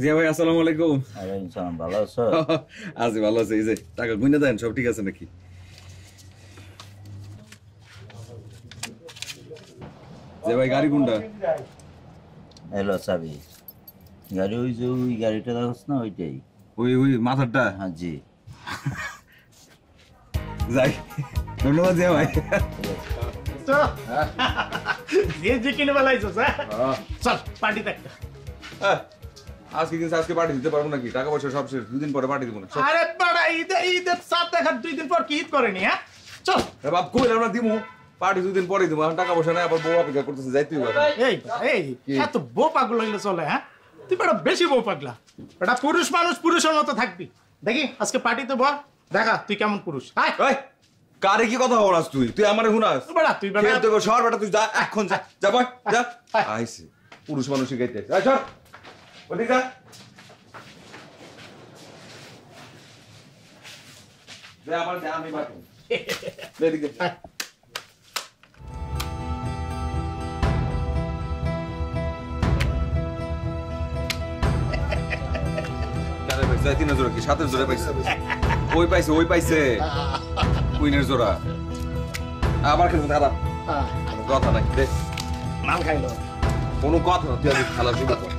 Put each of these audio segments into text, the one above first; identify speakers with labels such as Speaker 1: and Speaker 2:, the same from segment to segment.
Speaker 1: জিয়া ভাই আসসালামু আলাইকুম।
Speaker 2: ওয়ালাইকুম সালাম, ভালো আছো?
Speaker 1: আছি ভালো আছি। এই যে টাকা গুইনা দেন, সব ঠিক আছে নাকি? জিয়া ভাই গাড়ি কোনটা?
Speaker 2: এলো চাবি। গাড়ি ওই যে ওই গাড়িটা দেখছ না, ওইটাই।
Speaker 1: ওই মাথারটা?
Speaker 2: হ্যাঁ জি।
Speaker 1: যাই, ধন্যবাদ জিয়া ভাই।
Speaker 3: যে কিনে বেলাইছো চল পার্টি একটা।
Speaker 1: আজকে পার্টি দিতে পারবো নাকি? টাকা পয়সা সব শেষ, 2 দিন পরে পার্টি দেবো না।
Speaker 3: আরে বড়া ঈদের সাত দেখার 2 দিন পর কি ঈদ করেনি? হ্যাঁ চল।
Speaker 1: বাপ কই আমরা দিমু পার্টি 2 দিন পরে দিবো, এখন টাকা পয়সা নাই, আবার বউ অপেক্ষা করতেছে, যাইতে হবে।
Speaker 3: এই এত বউ পাগল হইলে চলে? হ্যাঁ তুই বড় বেশি বউ পাগলা। এটা পুরুষ মানুষ পুরুষের মতো থাকবি। দেখি আজকে পার্টিতে বল, দেখা তুই কেমন পুরুষ।
Speaker 1: এই কারে কি কথা বলাস তুই আমারে হুনাস?
Speaker 3: বড়া তুই বড়া
Speaker 1: তুই সর বেটা, তুই যা এখন, যা বয় যা। আইছে পুরুষ মানুষ শিখাইতে, আয় সর ওদিকে যা। দে আমার দে, আমি বাকি দে এদিকে। তিনের জোড়া কি 7-এর জোড়া পাইছে? ওই পাইছে কুইনের জোড়া। আবার খেলবো দাদা, কথা নাই দে,
Speaker 3: মাল খাইলো।
Speaker 1: কোনো কথা না, তুই আগে খেলা শুরু কর।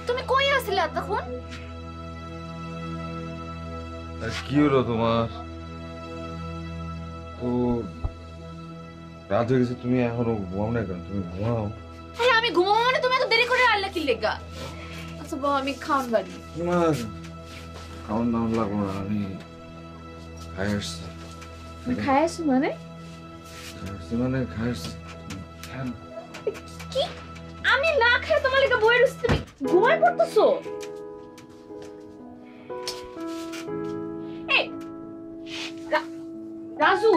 Speaker 4: তুমি কই আসলে এতক্ষণ?
Speaker 1: কি হলো তোমার? তো রাত হয়ে গেছে, তুমি এখনো ঘুমাও না কেন? তুমি ঘুমাও।
Speaker 4: আরে আমি ঘুমাবো মানে তুমি এত দেরি করে আল্লাহ কি লেগা? আচ্ছা বাবা আমি খাওন বাড়ি।
Speaker 1: তোমার খাওয়ান দাওয়ান লাগবো না, আমি খাই আসছি।
Speaker 4: খাই আসি মানে?
Speaker 1: খাই আসছি।
Speaker 4: কি? আমি না খেয়ে তোমার লেগা বইয়ের উঠছি, তুমি ঘুমায় পড়তেছো? এই রাজু